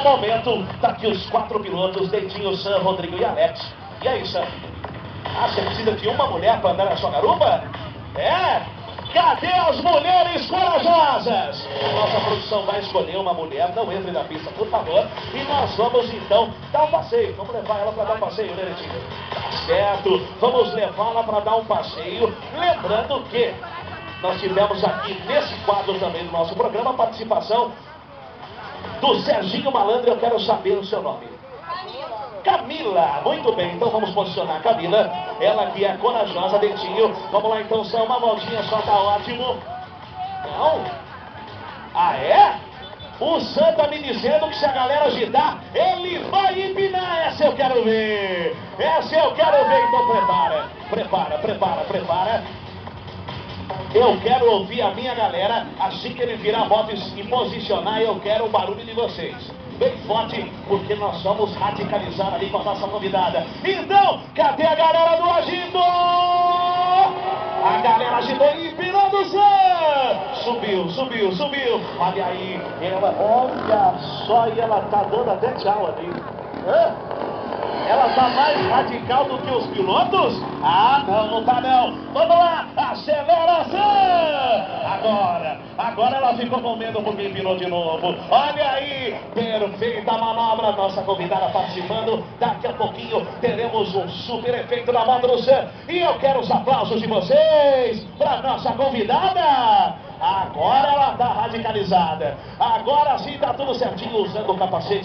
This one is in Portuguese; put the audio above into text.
momento, tá aqui os 4 pilotos, Dentinho, Sam, Rodrigo e Alex. E aí, Sam? Ah, você precisa de uma mulher para andar na sua garupa? É? Cadê as mulheres corajosas? Nossa produção vai escolher uma mulher, não entre na pista, por favor. E nós vamos então dar um passeio. Vamos levar ela para dar um passeio, né, Dentinho? Tá certo, vamos levá-la para dar um passeio. Lembrando que nós tivemos aqui nesse quadro também do nosso programa a participação do Serginho Malandro. Eu quero saber o seu nome. Camila, muito bem, então vamos posicionar a Camila, ela que é corajosa, Dentinho. Vamos lá então, só uma voltinha só, tá ótimo. Não? Ah, é? O Sam tá me dizendo que se a galera agitar, ele vai empinar. Essa eu quero ver, essa eu quero ver, então prepara. Eu quero ouvir a minha galera, assim que ele virar a moto e posicionar, eu quero o barulho de vocês. Bem forte, porque nós vamos radicalizar ali com a nossa convidada. Então, cadê a galera do Agito? A galera agitou e empinando o Sam. Subiu. Olha aí, olha só, e ela tá dando até tchau ali. Ela tá mais radical do que os pilotos? Ah, não tá não. Vamos lá, aceleração! Agora ela ficou com medo porque empinou de novo. Olha aí, perfeita manobra. Nossa convidada participando. Daqui a pouquinho teremos um super efeito na moto do Sam. E eu quero os aplausos de vocês para nossa convidada. Agora ela tá radicalizada. Agora sim tá tudo certinho usando o capacete.